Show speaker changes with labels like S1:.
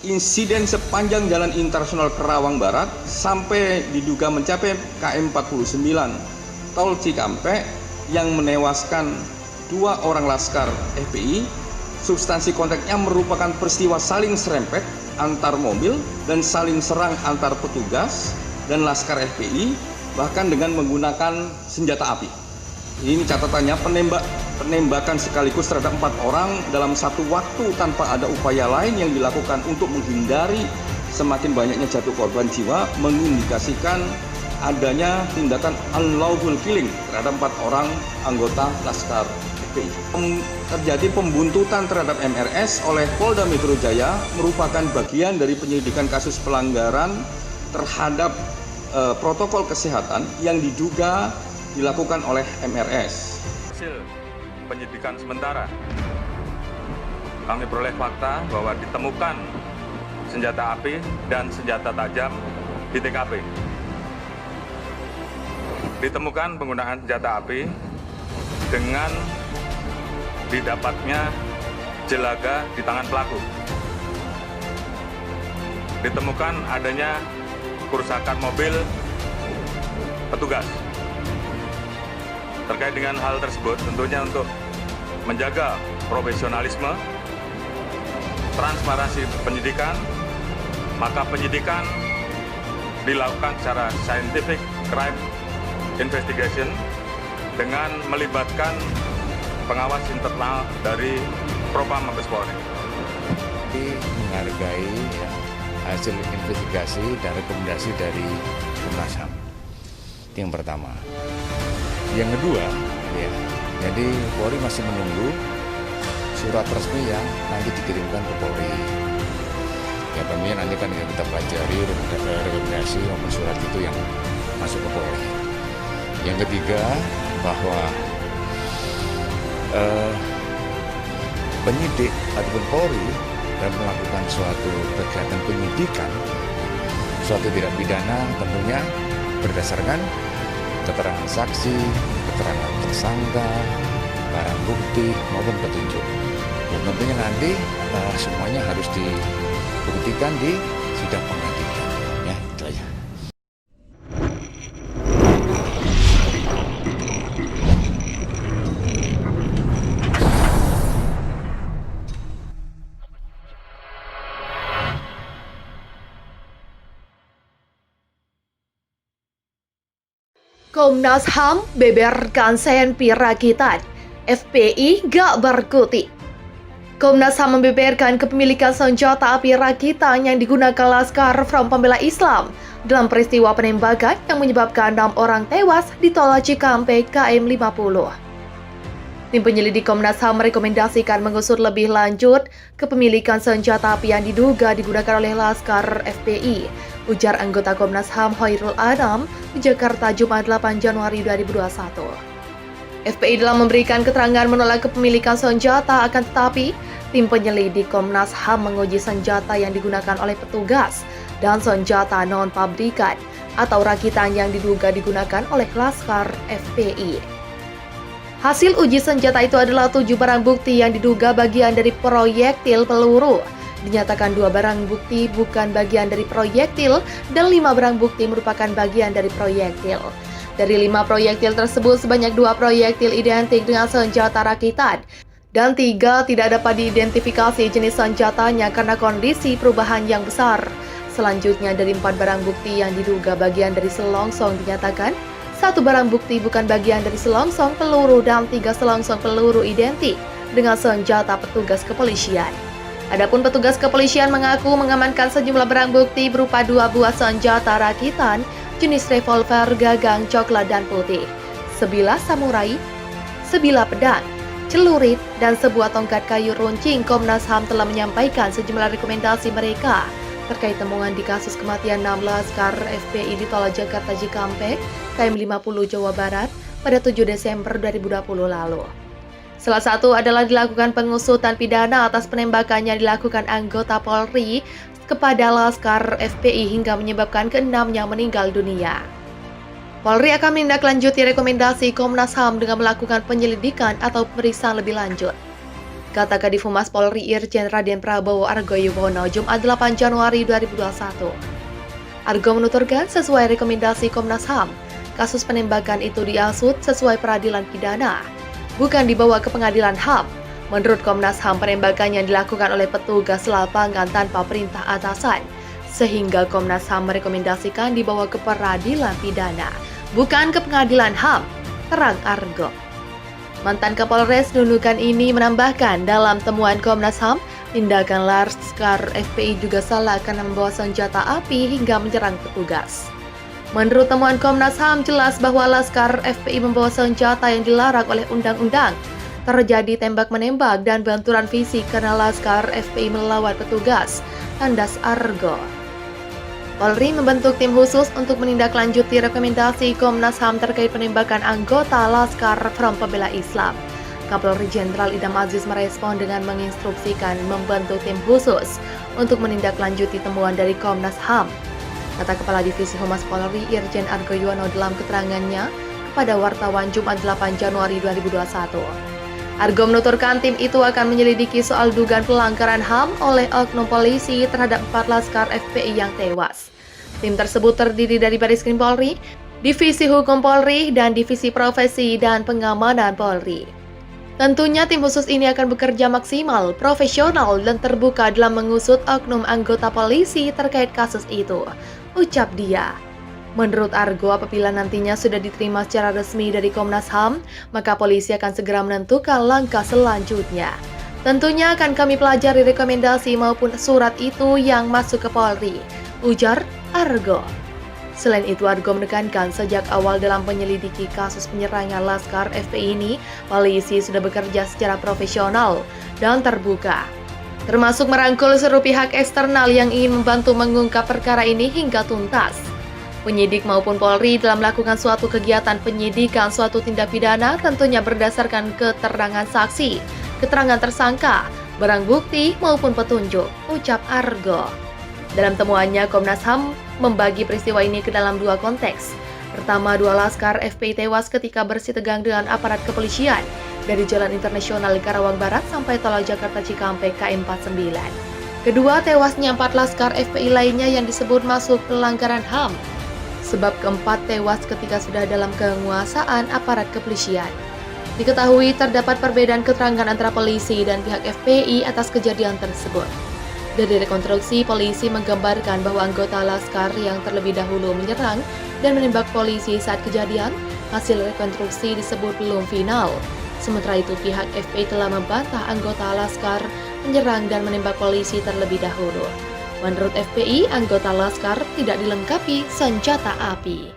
S1: insiden sepanjang Jalan Internasional Kerawang Barat sampai diduga mencapai KM 49 Tol Cikampek yang menewaskan 2 orang laskar FPI. Substansi konteksnya merupakan peristiwa saling serempet antar mobil dan saling serang antar petugas dan laskar FPI, bahkan dengan menggunakan senjata api. Ini catatannya, penembakan sekaligus terhadap 4 orang dalam satu waktu tanpa ada upaya lain yang dilakukan untuk menghindari semakin banyaknya jatuh korban jiwa, mengindikasikan adanya tindakan unlawful killing terhadap 4 orang anggota Laskar FPI. Terjadi pembuntutan terhadap MRS oleh Polda Metro Jaya merupakan bagian dari penyelidikan kasus pelanggaran terhadap protokol kesehatan yang diduga dilakukan oleh MRS.
S2: Hasil penyidikan sementara, kami peroleh fakta bahwa ditemukan senjata api dan senjata tajam di TKP. Ditemukan penggunaan senjata api dengan didapatnya jelaga di tangan pelaku. Ditemukan adanya kerusakan mobil petugas. Terkait dengan hal tersebut, tentunya untuk menjaga profesionalisme, transparansi penyidikan, maka penyidikan dilakukan secara scientific crime investigation dengan melibatkan pengawas internal dari Propam Mabes Polri.
S3: Menghargai hasil investigasi dan rekomendasi dari Komnas HAM. Itu yang pertama. Yang kedua, jadi Polri masih menunggu surat resmi yang nanti dikirimkan ke Polri. Ya tentunya nanti kan kita pelajari rekomendasi maupun surat itu yang masuk ke Polri. Yang ketiga, bahwa penyidik ataupun Polri dalam melakukan suatu kegiatan penyidikan, suatu tindak pidana tentunya berdasarkan keterangan saksi, keterangan tersangka, barang bukti maupun petunjuk. Dan tentunya nanti semuanya harus dibuktikan di sidang pengadilan. Ya, itu aja.
S4: Komnas HAM beberkan CNP rakitan, FPI gak berkutik. Komnas HAM membeberkan kepemilikan senjata api rakitan yang digunakan Laskar Front Pembela Islam dalam peristiwa penembakan yang menyebabkan 6 orang tewas di Tol Cikampek KM 50. Tim penyelidik Komnas HAM merekomendasikan mengusut lebih lanjut kepemilikan senjata api yang diduga digunakan oleh Laskar FPI, ujar anggota Komnas HAM Hoirul Anam di Jakarta Jumat 8 Januari 2021. FPI dalam memberikan keterangan menolak kepemilikan senjata, akan tetapi tim penyelidik Komnas HAM menguji senjata yang digunakan oleh petugas dan senjata non-pabrikan atau rakitan yang diduga digunakan oleh Laskar FPI. Hasil uji senjata itu adalah 7 barang bukti yang diduga bagian dari proyektil peluru. Dinyatakan 2 barang bukti bukan bagian dari proyektil dan 5 barang bukti merupakan bagian dari proyektil. Dari 5 proyektil tersebut, sebanyak 2 proyektil identik dengan senjata rakitan dan 3 tidak dapat diidentifikasi jenis senjatanya karena kondisi perubahan yang besar. Selanjutnya, dari 4 barang bukti yang diduga bagian dari selongsong dinyatakan 1 barang bukti bukan bagian dari selongsong peluru dan 3 selongsong peluru identik dengan senjata petugas kepolisian. Adapun petugas kepolisian mengaku mengamankan sejumlah barang bukti berupa 2 buah senjata rakitan jenis revolver gagang coklat dan putih, sebilah samurai, sebilah pedang, celurit, dan sebuah tongkat kayu runcing. Komnas HAM telah menyampaikan sejumlah rekomendasi mereka terkait temuan di kasus kematian 6 Laskar FPI di Tol Jakarta Cikampek, KM 50 Jawa Barat pada 7 Desember 2020 lalu. Salah satu adalah dilakukan pengusutan pidana atas penembakan yang dilakukan anggota Polri kepada Laskar FPI hingga menyebabkan ke-6-nya meninggal dunia. Polri akan menindaklanjuti rekomendasi Komnas HAM dengan melakukan penyelidikan atau pemeriksaan lebih lanjut. kata Kadif Humas Polri Irjen Raden Prabowo Argo Yuwono Jumat 8 Januari 2021. Argo menuturkan sesuai rekomendasi Komnas HAM, kasus penembakan itu diusut sesuai peradilan pidana, bukan dibawa ke pengadilan HAM. Menurut Komnas HAM, penembakan yang dilakukan oleh petugas lapangan tanpa perintah atasan, sehingga Komnas HAM merekomendasikan dibawa ke peradilan pidana, bukan ke pengadilan HAM, terang Argo. Mantan Kapolres Nunukan ini menambahkan dalam temuan Komnas HAM, tindakan Laskar FPI juga salah karena membawa senjata api hingga menyerang petugas. Menurut temuan Komnas HAM, jelas bahwa Laskar FPI membawa senjata yang dilarang oleh undang-undang. Terjadi tembak-menembak dan benturan fisik karena Laskar FPI melawan petugas, tandas Argo. Polri membentuk tim khusus untuk menindaklanjuti rekomendasi Komnas HAM terkait penembakan anggota Laskar Front Pembela Islam. Kapolri Jenderal Idam Aziz merespon dengan menginstruksikan membentuk tim khusus untuk menindaklanjuti temuan dari Komnas HAM. Kata Kepala Divisi Humas Polri Irjen Argo Yuwono dalam keterangannya kepada wartawan Jumat 8 Januari 2021. Argo menuturkan tim itu akan menyelidiki soal dugaan pelanggaran HAM oleh oknum polisi terhadap 4 Laskar FPI yang tewas. Tim tersebut terdiri dari Baris Krim Polri, Divisi Hukum Polri, dan Divisi Profesi dan Pengamanan Polri. Tentunya tim khusus ini akan bekerja maksimal, profesional, dan terbuka dalam mengusut oknum anggota polisi terkait kasus itu, ucap dia. Menurut Argo, apabila nantinya sudah diterima secara resmi dari Komnas HAM, maka polisi akan segera menentukan langkah selanjutnya. Tentunya akan kami pelajari rekomendasi maupun surat itu yang masuk ke Polri, ujar Argo. Selain itu, Argo menekankan sejak awal dalam menyelidiki kasus penyerangan Laskar FPI ini, polisi sudah bekerja secara profesional dan terbuka, termasuk merangkul seluruh pihak eksternal yang ingin membantu mengungkap perkara ini hingga tuntas. Penyidik maupun Polri dalam melakukan suatu kegiatan penyidikan suatu tindak pidana tentunya berdasarkan keterangan saksi, keterangan tersangka, barang bukti maupun petunjuk, ucap Argo. Dalam temuannya, Komnas HAM membagi peristiwa ini ke dalam 2 konteks. Pertama, 2 Laskar FPI tewas ketika bersitegang dengan aparat kepolisian dari Jalan Internasional Karawang Barat sampai Tol Jakarta Cikampek KM 49. Kedua, tewasnya 4 Laskar FPI lainnya yang disebut masuk pelanggaran HAM. Sebab keempat tewas ketika sudah dalam penguasaan aparat kepolisian. Diketahui terdapat perbedaan keterangan antara polisi dan pihak FPI atas kejadian tersebut. Dari rekonstruksi, polisi menggambarkan bahwa anggota Laskar yang terlebih dahulu menyerang dan menembak polisi saat kejadian, hasil rekonstruksi disebut belum final. Sementara itu, pihak FPI telah membantah anggota Laskar menyerang dan menembak polisi terlebih dahulu. Menurut FPI, anggota Laskar tidak dilengkapi senjata api.